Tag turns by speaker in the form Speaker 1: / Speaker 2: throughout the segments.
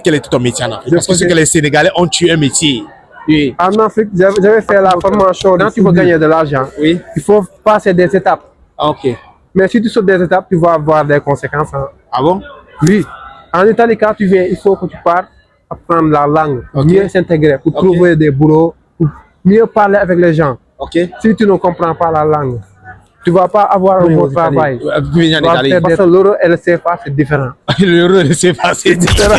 Speaker 1: Quel est ton métier en Afrique? Parce que c'est que les Sénégalais ont tué un métier.
Speaker 2: Oui. En Afrique, j'avais fait la formation. Quand tu veux gagner de l'argent,
Speaker 1: oui,
Speaker 2: il faut passer des étapes.
Speaker 1: Ah, ok.
Speaker 2: Mais si tu sautes des étapes, tu vas avoir des conséquences. Hein.
Speaker 1: Ah bon?
Speaker 2: Oui. En Italie, quand tu viens, il faut que tu partes apprendre la langue, mieux s'intégrer, pour trouver des boulots, pour mieux parler avec les gens. Si tu ne comprends pas la langue, tu ne vas pas avoir un bon travail. Parce que l'euro et le CFA, c'est différent.
Speaker 1: L'euro et le CFA, c'est différent.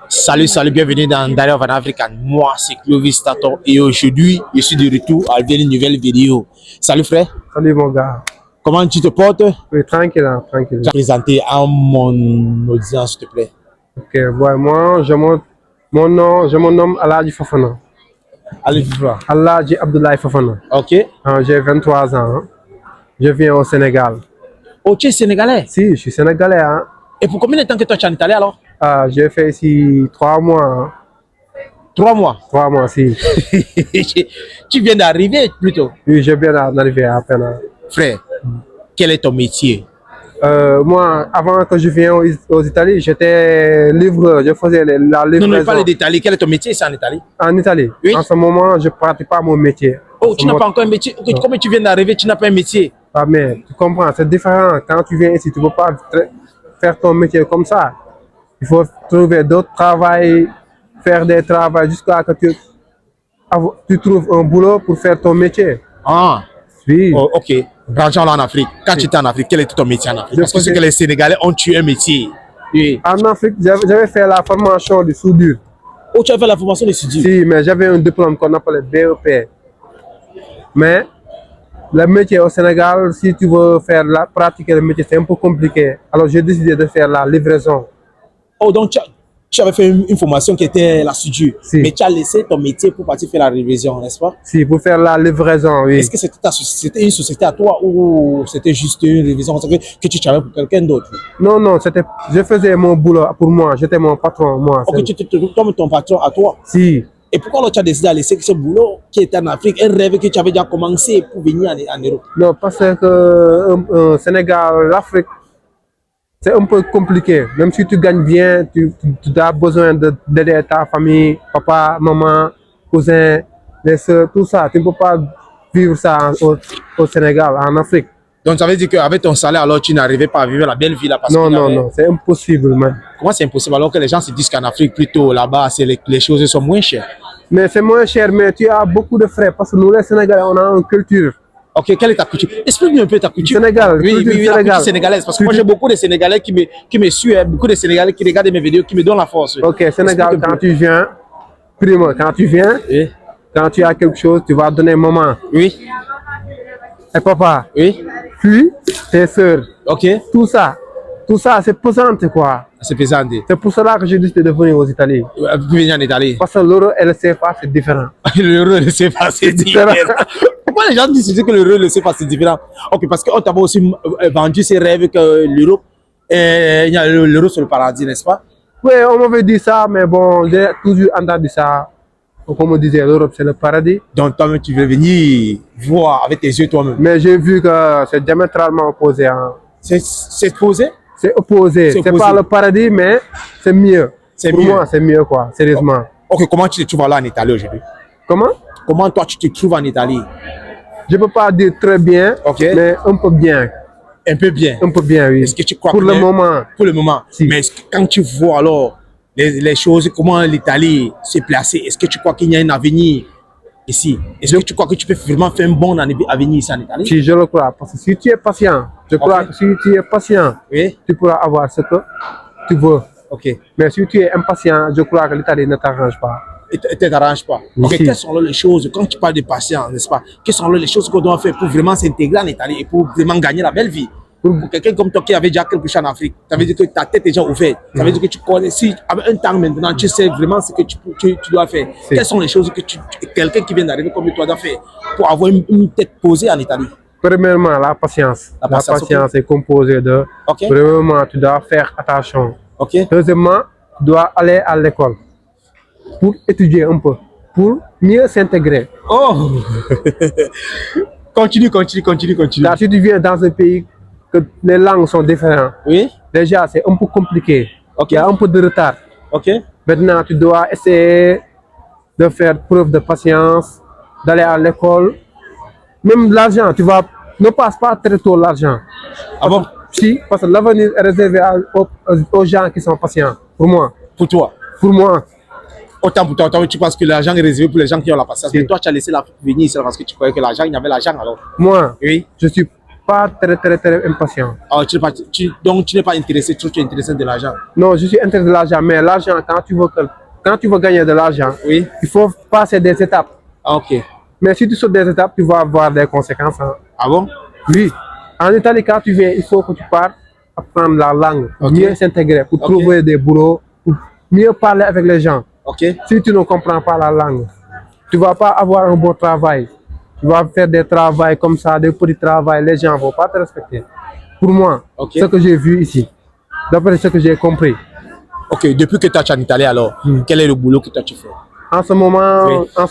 Speaker 1: Salut, bienvenue dans Diary of an African. Moi, c'est Clovis Tato et aujourd'hui, je suis de retour avec une nouvelle vidéo. Salut frère.
Speaker 2: Salut mon gars.
Speaker 1: Comment tu te portes?
Speaker 2: Oui, tranquille, tranquille.
Speaker 1: Tu vas présenter à mon audience, s'il te plaît.
Speaker 2: Ok, ouais, moi, je me nomme Aladji Fofana. Aladji Abdoulaye Fofana.
Speaker 1: Ok.
Speaker 2: J'ai 23 ans. Hein. Je viens au Sénégal.
Speaker 1: Oh, tu es sénégalais?
Speaker 2: Si, je suis sénégalais. Hein.
Speaker 1: Et pour combien de temps que toi tu es en Italie alors?
Speaker 2: J'ai fait ici 3 mois. Hein.
Speaker 1: 3 mois?
Speaker 2: 3 mois, si.
Speaker 1: Tu viens d'arriver plutôt?
Speaker 2: Oui, je viens d'arriver à peine. Hein.
Speaker 1: Frère, quel est ton métier?
Speaker 2: Moi, avant que je vienne aux Italies, j'étais livreur, je faisais la livraison.
Speaker 1: Non, parle d'Italie. Quel est ton métier ici en Italie?
Speaker 2: En Italie? Oui. En ce moment, je ne pratique pas mon métier.
Speaker 1: Oh, tu n'as pas encore un métier? Comment tu viens d'arriver, tu n'as pas un métier?
Speaker 2: Ah, mais tu comprends, c'est différent. Quand tu viens ici, tu ne peux pas faire ton métier comme ça. Il faut trouver d'autres travails, faire des travaux jusqu'à ce que tu trouves un boulot pour faire ton métier.
Speaker 1: Ah,
Speaker 2: oui.
Speaker 1: Oh, ok. Rangeons là en Afrique. Quand tu étais en Afrique, quel était ton métier en Afrique? Parce que c'est que les Sénégalais ont tué un métier.
Speaker 2: Oui. En Afrique, j'avais fait la formation de soudure.
Speaker 1: Oh, tu as fait la formation de soudure?
Speaker 2: Si, mais j'avais un diplôme qu'on appelait BEP. Mais le métier au Sénégal, si tu veux pratiquer le métier, c'est un peu compliqué. Alors j'ai décidé de faire la livraison.
Speaker 1: Oh, donc tu avais fait une formation qui était la soudure, si. Mais tu as laissé ton métier pour partir faire la livraison, n'est-ce pas?
Speaker 2: Si, pour faire la livraison, oui.
Speaker 1: Est-ce que c'était une société à toi ou c'était juste une livraison que tu travaillais pour quelqu'un d'autre?
Speaker 2: Non, je faisais mon boulot pour moi, j'étais mon patron, moi.
Speaker 1: Ok, tu te comme ton patron à toi?
Speaker 2: Si.
Speaker 1: Et pourquoi alors tu as décidé de laisser ce boulot qui était en Afrique, un rêve que tu avais déjà commencé pour venir en Europe?
Speaker 2: Non, parce que Sénégal, l'Afrique, c'est un peu compliqué. Même si tu gagnes bien, tu as besoin d'aider ta famille, papa, maman, cousin, les soeurs, tout ça. Tu ne peux pas vivre ça au Sénégal, en Afrique.
Speaker 1: Donc ça veut dire qu'avec ton salaire, alors tu n'arrivais pas à vivre la belle vie là?
Speaker 2: Non, c'est impossible, man.
Speaker 1: Comment c'est impossible alors que les gens se disent qu'en Afrique, plutôt là-bas, les choses sont moins chères?
Speaker 2: Mais c'est moins cher, mais tu as beaucoup de frais parce que nous, les Sénégalais, on a une culture.
Speaker 1: Ok, quelle est ta culture? Explique-moi un peu ta culture.
Speaker 2: Sénégal,
Speaker 1: oui, la culture sénégalaise. Parce que moi, j'ai beaucoup de Sénégalais qui me suivent, beaucoup de Sénégalais qui regardent mes vidéos, qui me donnent la force.
Speaker 2: Ok, Sénégal, quand tu viens, quand tu as quelque chose, tu vas donner maman.
Speaker 1: Oui.
Speaker 2: Et papa.
Speaker 1: Oui.
Speaker 2: Puis, tes soeurs.
Speaker 1: Ok.
Speaker 2: Tout ça, c'est pesant, quoi. C'est pesant. C'est pour cela que j'ai décidé de venir aux Italiens.
Speaker 1: Venir en Italie.
Speaker 2: Parce que l'euro et le CFA, c'est différent.
Speaker 1: L'euro et le CFA, c'est différent. Pourquoi les gens disent que l'euro et le CFA, c'est différent? Ok, parce qu'on t'a aussi vendu ces rêves que l'Europe, il y a l'euro sur le paradis, n'est-ce pas?
Speaker 2: Oui, on m'avait dit ça, mais bon, j'ai toujours entendu ça. Comme on disait, l'Europe, c'est le paradis.
Speaker 1: Donc toi-même, tu veux venir voir avec tes yeux toi-même.
Speaker 2: Mais j'ai vu que c'est diamétralement opposé. Hein.
Speaker 1: C'est opposé?
Speaker 2: C'est opposé. C'est pas le paradis, mais c'est mieux. Pour moi, c'est mieux, quoi, sérieusement.
Speaker 1: Ok, comment tu te trouves là en Italie aujourd'hui?
Speaker 2: Comment?
Speaker 1: Comment toi, tu te trouves en Italie?
Speaker 2: Je ne peux pas dire très bien, mais un peu bien.
Speaker 1: Un peu bien?
Speaker 2: Un peu bien, oui.
Speaker 1: Est-ce que tu crois
Speaker 2: pour le moment.
Speaker 1: Pour le moment. Si. Mais quand tu vois alors les choses, comment l'Italie s'est placée, est-ce que tu crois qu'il y a un avenir ici? Est-ce que tu crois que tu peux vraiment faire un bon avenir ici en Italie?
Speaker 2: Si, je le crois. Parce que si tu es patient, je crois que si tu es patient, tu pourras avoir ce que tu veux. Mais si tu es impatient, je crois que l'Italie ne t'arrange pas.
Speaker 1: Ne t'arrange pas. Quelles sont les choses, quand tu parles de patience, n'est-ce pas? Quelles sont les choses qu'on doit faire pour vraiment s'intégrer en Italie et pour vraiment gagner la belle vie? Pour quelqu'un comme toi qui avait déjà quelque chose en Afrique, ça veut dire que ta tête est déjà ouverte. Ça veut dire que tu connais, si avec un temps maintenant, tu sais vraiment ce que tu dois faire. Quelles sont les choses que quelqu'un qui vient d'arriver comme toi doit faire pour avoir une tête posée en Italie?
Speaker 2: Premièrement, la patience. La patience est composée de... Premièrement, tu dois faire attention. Deuxièmement, tu dois aller à l'école pour étudier un peu, pour mieux s'intégrer.
Speaker 1: Oh Continue.
Speaker 2: Là, si tu viens dans un pays que les langues sont différentes, déjà c'est un peu compliqué.
Speaker 1: Ok.
Speaker 2: Il y a un peu de retard.
Speaker 1: Ok.
Speaker 2: Maintenant, tu dois essayer de faire preuve de patience, d'aller à l'école. Même l'argent, ne passe pas très tôt l'argent.
Speaker 1: Ah bon?
Speaker 2: Si, parce que l'avenir est réservé aux gens qui sont patients. Pour moi.
Speaker 1: Pour toi.
Speaker 2: Pour moi.
Speaker 1: Autant pour toi, tu penses que l'argent est réservé pour les gens qui ont la patience.
Speaker 2: Si.
Speaker 1: Mais toi, tu as laissé l'Afrique venir ici parce que tu croyais que l'argent, il y avait l'argent alors.
Speaker 2: Moi,
Speaker 1: Oui.
Speaker 2: je suis pas très impatient.
Speaker 1: Alors, donc, tu n'es pas intéressé, tu es intéressé de l'argent.
Speaker 2: Non, je suis intéressé de l'argent, mais l'argent, quand tu veux gagner de l'argent,
Speaker 1: Oui.
Speaker 2: il faut passer des étapes.
Speaker 1: Ah, ok.
Speaker 2: Mais si tu sautes des étapes, tu vas avoir des conséquences. Hein.
Speaker 1: Ah bon?
Speaker 2: Oui. En Italie, quand tu viens, il faut que tu partes apprendre la langue, pour
Speaker 1: Ok.
Speaker 2: mieux s'intégrer, pour trouver des boulots, pour mieux parler avec les gens.
Speaker 1: Ok.
Speaker 2: Si tu ne comprends pas la langue, tu ne vas pas avoir un bon travail. Tu vas faire des travaux comme ça, des petits travaux, les gens ne vont pas te respecter. Pour moi,
Speaker 1: Ok.
Speaker 2: ce que j'ai vu ici, d'après ce que j'ai compris,
Speaker 1: Ok, depuis que toi tu es en Italie alors, quel est le boulot que toi tu fais?
Speaker 2: en ce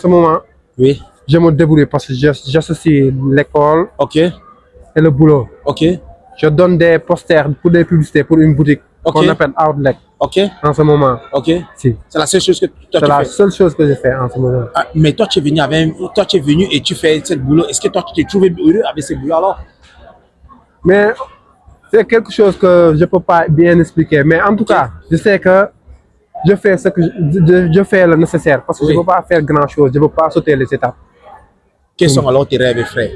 Speaker 2: moment,
Speaker 1: Oui.
Speaker 2: je me débrouille parce que j'associe l'école
Speaker 1: Ok.
Speaker 2: et le boulot.
Speaker 1: Ok.
Speaker 2: Je donne des posters pour des publicités pour une boutique
Speaker 1: Ok.
Speaker 2: qu'on appelle Outlet
Speaker 1: Ok.
Speaker 2: en ce moment.
Speaker 1: Ok.
Speaker 2: Si.
Speaker 1: C'est la seule chose que toi
Speaker 2: C'est
Speaker 1: tu
Speaker 2: la
Speaker 1: fais.
Speaker 2: seule chose que je fais en ce moment.
Speaker 1: Ah, mais toi tu es venu toi tu es venu et tu fais ce boulot. Est-ce que toi tu t'es trouvé heureux avec ce boulot alors?
Speaker 2: Mais c'est quelque chose que je ne peux pas bien expliquer. Mais en tout cas, je sais que je fais ce que je fais le nécessaire parce que je ne peux pas faire grand chose. Je ne peux pas sauter les étapes.
Speaker 1: Quels sont alors tes rêves, frère?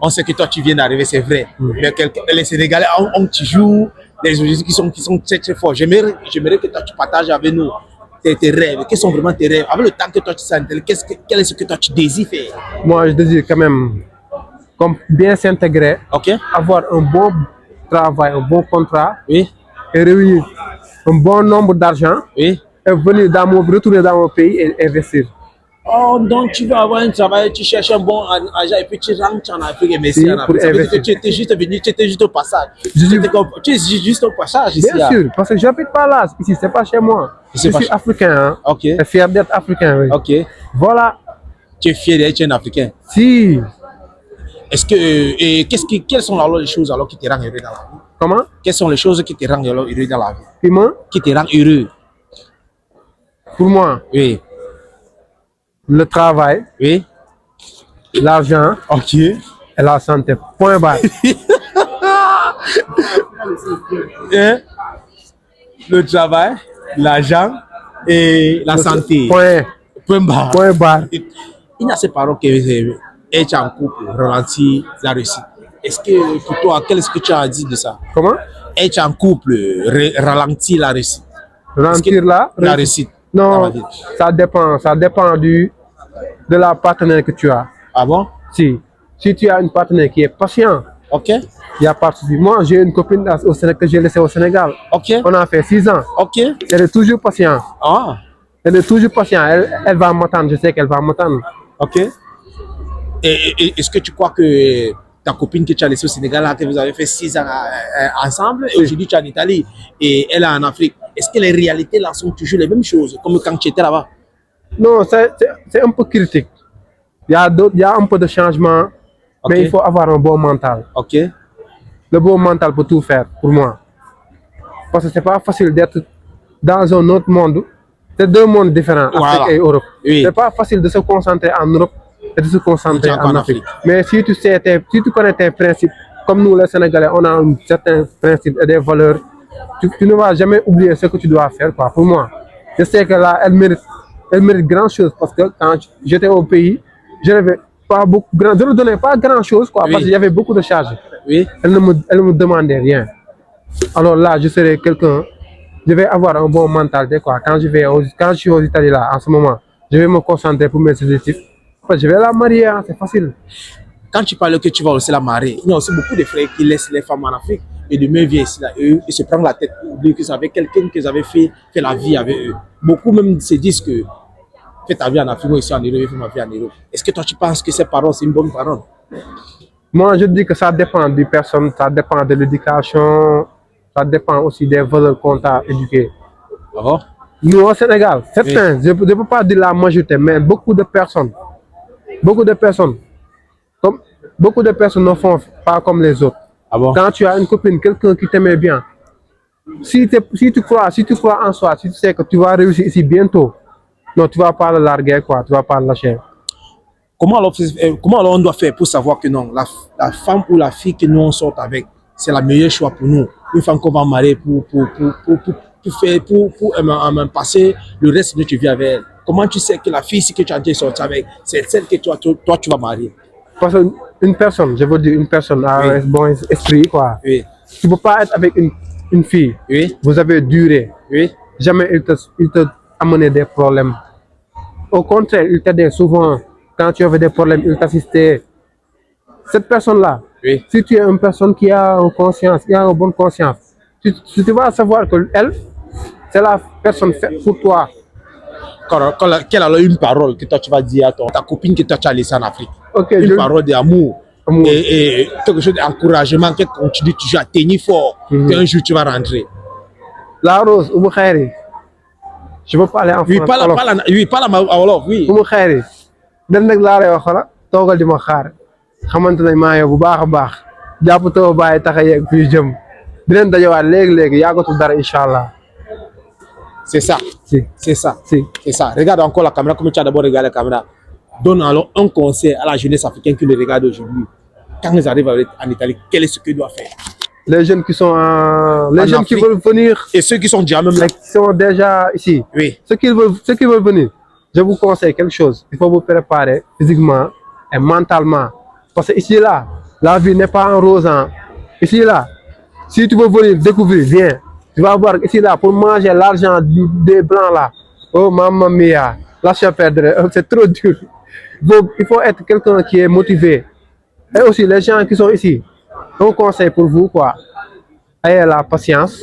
Speaker 1: On sait que toi tu viens d'arriver, c'est vrai. Mais les Sénégalais ont toujours des objectifs qui sont très très forts. J'aimerais que toi tu partages avec nous tes rêves. Quels sont vraiment tes rêves? Avec le temps que toi tu sens, quel est ce que toi tu désires faire?
Speaker 2: Moi, je désire quand même comme bien s'intégrer,
Speaker 1: Ok?
Speaker 2: avoir un bon travail, un bon contrat
Speaker 1: Oui?
Speaker 2: et réunir un bon nombre d'argent
Speaker 1: Oui?
Speaker 2: et retourner dans mon pays et investir.
Speaker 1: Oh, donc tu veux avoir un travail, tu cherches un bon argent et puis tu rentres en Afrique et merci
Speaker 2: Si,
Speaker 1: en Afrique.
Speaker 2: pour
Speaker 1: Ça veut dire que
Speaker 2: investir.
Speaker 1: tu étais juste venu, tu étais juste au passage.
Speaker 2: Je suis-
Speaker 1: Tu es juste au passage ici.
Speaker 2: Bien sûr, parce que je n'habite pas là, ici, c'est pas chez moi.
Speaker 1: C'est
Speaker 2: Je
Speaker 1: pas
Speaker 2: suis
Speaker 1: chez-
Speaker 2: africain, hein.
Speaker 1: Ok.
Speaker 2: Je suis fier d'être africain, oui.
Speaker 1: Ok.
Speaker 2: Voilà.
Speaker 1: Tu es fier d'être un Africain.
Speaker 2: Si.
Speaker 1: Est-ce que, et quelles sont alors les choses alors qui te rendent heureux dans la vie?
Speaker 2: Comment?
Speaker 1: Quelles sont les choses qui te rendent alors heureux dans la vie?
Speaker 2: Piment,
Speaker 1: Qui te rendent heureux?
Speaker 2: pour moi,
Speaker 1: Oui.
Speaker 2: le travail,
Speaker 1: Oui.
Speaker 2: l'argent
Speaker 1: Ok.
Speaker 2: et la santé. Point barre.
Speaker 1: Hein? Le travail, l'argent et la santé. Point barre.
Speaker 2: Point barre.
Speaker 1: Il y a ces paroles que être en couple ralentit la réussite. Est-ce que pour toi, qu'est-ce que tu as dit de ça?
Speaker 2: Comment?
Speaker 1: Être en couple ralentit la réussite.
Speaker 2: Ralentir là?
Speaker 1: La réussite.
Speaker 2: Non, ça dépend de la partenaire que tu as.
Speaker 1: Ah bon?
Speaker 2: Si tu as une partenaire qui est patient,
Speaker 1: Ok.
Speaker 2: il n'y a pas de souci. Moi, j'ai une copine au Sénégal que j'ai laissée au Sénégal.
Speaker 1: Ok.
Speaker 2: On a fait 6 ans.
Speaker 1: Ok.
Speaker 2: Elle est toujours patiente.
Speaker 1: Ah.
Speaker 2: Elle est toujours patiente. Elle va m'attendre. Je sais qu'elle va m'attendre.
Speaker 1: Ok. Et est-ce que tu crois que ta copine que tu as laissée au Sénégal, là, que vous avez fait 6 ans ensemble, et aujourd'hui tu es en Italie et elle est en Afrique, est-ce que les réalités là sont toujours les mêmes choses, comme quand tu étais là-bas?
Speaker 2: Non, c'est un peu critique. Il y a un peu de changement, mais il faut avoir un bon mental.
Speaker 1: Ok.
Speaker 2: Le bon mental peut tout faire pour moi. Parce que c'est pas facile d'être dans un autre monde. C'est deux mondes différents,
Speaker 1: Voilà.
Speaker 2: Afrique et Europe.
Speaker 1: Oui.
Speaker 2: C'est pas facile de se concentrer en Europe et de se concentrer
Speaker 1: Encore
Speaker 2: en
Speaker 1: en
Speaker 2: Afrique.
Speaker 1: Afrique.
Speaker 2: Mais si tu connais tes principes, comme nous les Sénégalais, on a certains principes et des valeurs, tu ne vas jamais oublier ce que tu dois faire, quoi, pour moi. Je sais que là, elle mérite grand chose parce que quand j'étais au pays, je ne donnais pas grand chose, quoi,
Speaker 1: Oui.
Speaker 2: parce qu'il y avait beaucoup de charges.
Speaker 1: Oui.
Speaker 2: Elle ne me demandait rien. Alors là, je serai quelqu'un, je vais avoir un bon mental, quoi. Quand je suis aux Italiens là, en ce moment, je vais me concentrer pour mes objectifs. Après, je vais la marier, hein, c'est facile.
Speaker 1: Quand tu parles que tu vas aussi la marier, il y a aussi beaucoup de frères qui laissent les femmes en Afrique et demain viennent ici, là, eux, ils se prennent la tête pour oublier que c'est avec quelqu'un qu'ils avaient fait la vie avec eux. Beaucoup même se disent que fais ta vie en Afrique, moi ici en Europe, je fais ma vie en Europe. Est-ce que toi tu penses que ces paroles, c'est une bonne parole?
Speaker 2: Moi, je dis que ça dépend du personne, ça dépend de l'éducation, ça dépend aussi des valeurs qu'on t'a éduquées.
Speaker 1: Oh.
Speaker 2: Nous, au Sénégal, certains, je ne peux pas dire la majorité, mais beaucoup de personnes ne font pas comme les autres.
Speaker 1: Ah bon?
Speaker 2: Quand tu as une copine, quelqu'un qui t'aimait bien, Si tu crois en soi, si tu sais que tu vas réussir ici bientôt, non, tu vas pas le larguer, quoi, tu vas pas le lâcher.
Speaker 1: Comment alors on doit faire pour savoir que non, la femme ou la fille que nous on sort avec, c'est la meilleure choix pour nous. Une femme qu'on va marier pour passer le reste de notre vie avec elle. Comment tu sais que la fille que tu as déjà sorti avec, c'est celle que toi tu vas marier?
Speaker 2: Parce qu'une personne, je veux dire une personne a un bon esprit, quoi.
Speaker 1: Oui.
Speaker 2: Tu ne peux pas être avec une fille.
Speaker 1: Oui.
Speaker 2: Vous avez duré.
Speaker 1: Oui.
Speaker 2: Jamais il te amenait des problèmes. Au contraire, il t'aidait souvent. Quand tu avais des problèmes, il t'assistait. Cette personne-là,
Speaker 1: Oui.
Speaker 2: si tu es une personne qui a une conscience, qui a une bonne conscience, tu vas savoir que elle, c'est la personne faite pour toi.
Speaker 1: Quelle alors une parole que toi tu vas dire à ta copine que toi tu as laissée en Afrique?
Speaker 2: Okay,
Speaker 1: une parole d'amour et quelque chose d'encouragement qui continue toujours à tenir fort, qu'un jour tu vas rentrer.
Speaker 2: La Rose, Oumou Khairi. Je veux parler en français.
Speaker 1: Oui, parle à Wolof, oui.
Speaker 2: Oumou Khairi. Den nag laa lay wax la toogal di ma xaar xamante ne maa yow bu baax a baax jàpp too bàyyi tax a yegg fii jëm di leen dajawaat léegi-léegi yàggatul dara incha allah.
Speaker 1: C'est ça.
Speaker 2: Si.
Speaker 1: C'est ça.
Speaker 2: Si.
Speaker 1: C'est ça. Regarde encore la caméra, comme tu as d'abord regardé la caméra. Donne alors un conseil à la jeunesse africaine qui le regarde aujourd'hui. Quand ils arrivent en Italie, quel est ce qu'ils doivent faire?
Speaker 2: Les jeunes qui sont les jeunes
Speaker 1: Afrique,
Speaker 2: qui veulent venir.
Speaker 1: Et ceux qui sont déjà même là.
Speaker 2: Qui sont déjà ici.
Speaker 1: Oui.
Speaker 2: Ceux qui veulent venir. Je vous conseille quelque chose. Il faut vous préparer physiquement et mentalement. Parce que ici, là, la vie n'est pas en rose. Hein. Ici, là, si tu veux venir découvrir, viens. Tu vas voir ici, là, pour manger l'argent des blancs, là. Oh, mamma mia. Lâche perdre. C'est trop dur. Donc, il faut être quelqu'un qui est motivé. Et aussi, les gens qui sont ici, un conseil pour vous, quoi. Ayez la patience.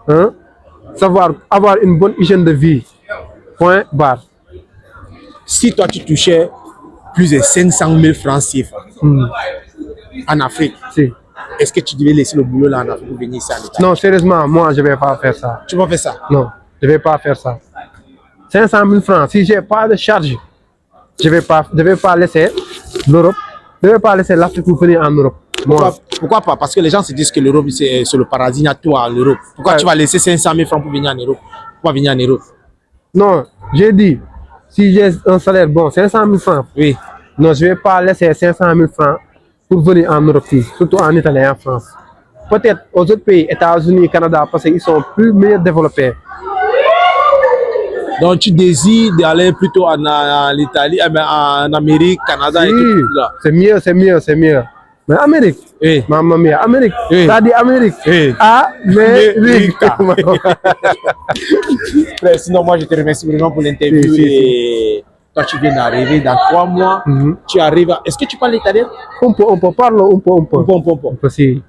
Speaker 2: Hein? Savoir avoir une bonne hygiène de vie. Point barre.
Speaker 1: Si toi tu touchais plus de 500 000 francs CFA en Afrique,
Speaker 2: si.
Speaker 1: Est-ce que tu devais laisser le boulot là en Afrique pour venir ici en Italie?
Speaker 2: Non, sérieusement, moi je ne vais pas faire ça.
Speaker 1: Tu vas faire ça?
Speaker 2: Non, je ne vais pas faire ça. 500 000 francs, si je n'ai pas de charge, je ne vais pas laisser l'Europe, je ne vais pas laisser l'Afrique pour venir en Europe.
Speaker 1: Pourquoi pas? Parce que les gens se disent que l'Europe c'est le paradis, il y a tout en Europe. Pourquoi tu vas laisser 500 000 francs pour venir en Europe? Pourquoi venir en Europe?
Speaker 2: Non, j'ai dit, si j'ai un salaire bon, 500 000 francs,
Speaker 1: oui.
Speaker 2: Non, je ne vais pas laisser 500 000 francs pour venir en Europe, surtout en Italie et en France. Peut-être aux autres pays, États-Unis, Canada, parce qu'ils sont plus mieux développés.
Speaker 1: Donc tu désires d'aller plutôt en Italie, en Amérique, Canada
Speaker 2: oui,
Speaker 1: et tout là.
Speaker 2: C'est mieux, c'est mieux, c'est mieux. Mais Amérique,
Speaker 1: oui.
Speaker 2: Mamma mia, Amérique,
Speaker 1: oui.
Speaker 2: Ça dit Amérique,
Speaker 1: oui.
Speaker 2: Amérique.
Speaker 1: Sinon, moi je te remercie vraiment pour l'interview et toi tu viens d'arriver dans 3 mois, tu arrives. Est-ce que tu parles italien?
Speaker 2: On peut parler un peu. Si.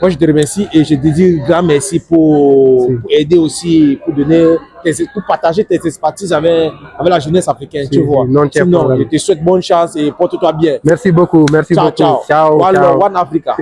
Speaker 1: Moi je te remercie et je te dis grand merci pour aider aussi, pour partager tes expertises avec la jeunesse africaine, tu vois. Sinon, je te souhaite bonne chance et porte-toi bien.
Speaker 2: Merci beaucoup, merci beaucoup.
Speaker 1: Ciao. One Africa.